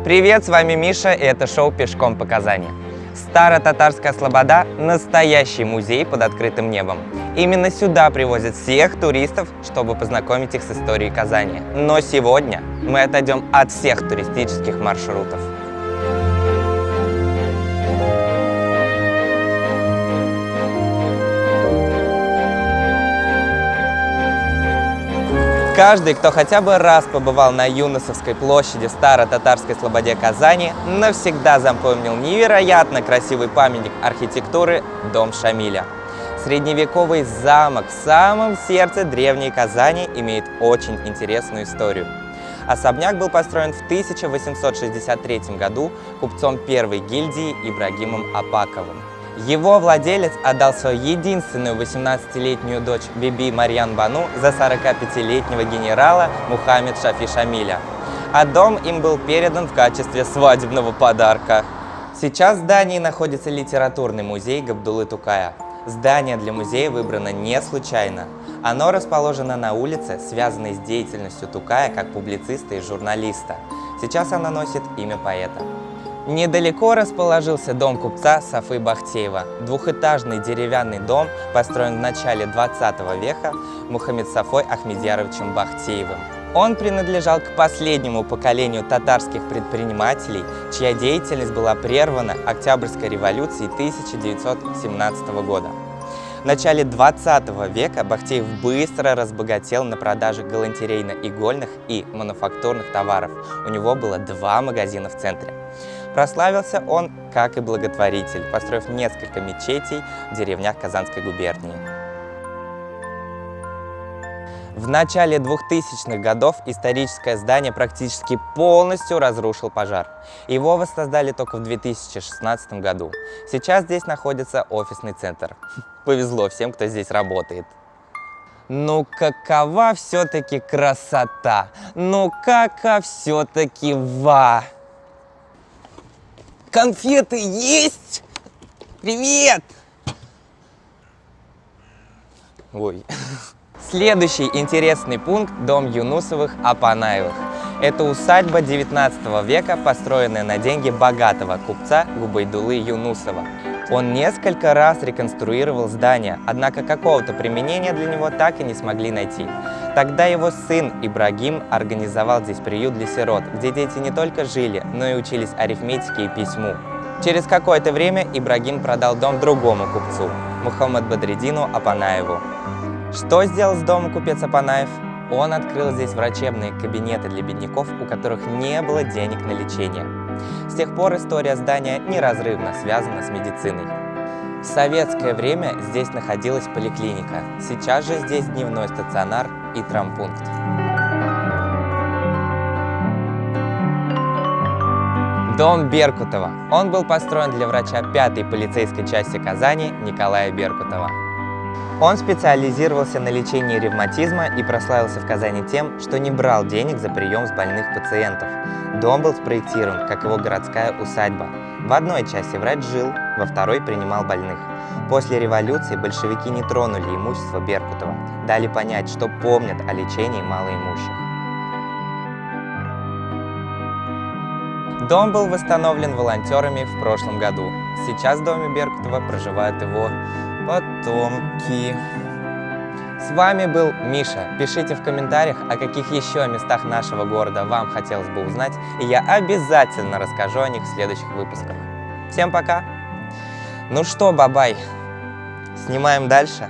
Привет, с вами Миша, и это шоу «Пешком по Казани». Старо-татарская слобода – настоящий музей под открытым небом. Именно сюда привозят всех туристов, чтобы познакомить их с историей Казани. Но сегодня мы отойдем от всех туристических маршрутов. Каждый, кто хотя бы раз побывал на Юнусовской площади в Старо-татарской слободе Казани, навсегда запомнил невероятно красивый памятник архитектуры Дом Шамиля. Средневековый замок в самом сердце древней Казани имеет очень интересную историю. Особняк был построен в 1863 году купцом первой гильдии Ибрагимом Апаковым. Его владелец отдал свою единственную 18-летнюю дочь Биби Марьян Бану за 45-летнего генерала Мухаммед Шафи Шамиля, а дом им был передан в качестве свадебного подарка. Сейчас в здании находится литературный музей Габдуллы Тукая. Здание для музея выбрано не случайно. Оно расположено на улице, связанной с деятельностью Тукая как публициста и журналиста. Сейчас оно носит имя поэта. Недалеко расположился дом купца Сафы Бахтеева. Двухэтажный деревянный дом, построен в начале 20 века Мухаммед Сафой Ахмедьяровичем Бахтеевым. Он принадлежал к последнему поколению татарских предпринимателей, чья деятельность была прервана Октябрьской революцией 1917 года. В начале 20 века Бахтеев быстро разбогател на продаже галантерейно-игольных и мануфактурных товаров. У него было 2 магазина в центре. Прославился он как и благотворитель, построив несколько мечетей в деревнях Казанской губернии. В начале 2000-х годов историческое здание практически полностью разрушил пожар. Его воссоздали только в 2016 году. Сейчас здесь находится офисный центр. Повезло всем, кто здесь работает. Ну какова все-таки красота! Ну кака все-таки ва! Конфеты есть? Привет! Ой. Следующий интересный пункт – дом Юнусовых Апанаевых. Это усадьба 19 века, построенная на деньги богатого купца Губайдуллы Юнусова. Он несколько раз реконструировал здание, однако какого-то применения для него так и не смогли найти. Тогда его сын Ибрагим организовал здесь приют для сирот, где дети не только жили, но и учились арифметике и письму. Через какое-то время Ибрагим продал дом другому купцу, Мухаммад Бадридину Апанаеву. Что сделал с домом купец Апанаев? Он открыл здесь врачебные кабинеты для бедняков, у которых не было денег на лечение. С тех пор история здания неразрывно связана с медициной. В советское время здесь находилась поликлиника. Сейчас же здесь дневной стационар и травмпункт. Дом Беркутова. Он был построен для врача 5-й полицейской части Казани Николая Беркутова. Он специализировался на лечении ревматизма и прославился в Казани тем, что не брал денег за прием с больных пациентов. Дом был спроектирован, как его городская усадьба. В одной части врач жил, во второй принимал больных. После революции большевики не тронули имущество Беркутова, дали понять, что помнят о лечении малоимущих. Дом был восстановлен волонтерами в прошлом году. Сейчас в доме Беркутова проживают его потомки. С вами был Миша. Пишите в комментариях, о каких еще местах нашего города вам хотелось бы узнать, и я обязательно расскажу о них в следующих выпусках. Всем пока! Ну что, бабай, снимаем дальше?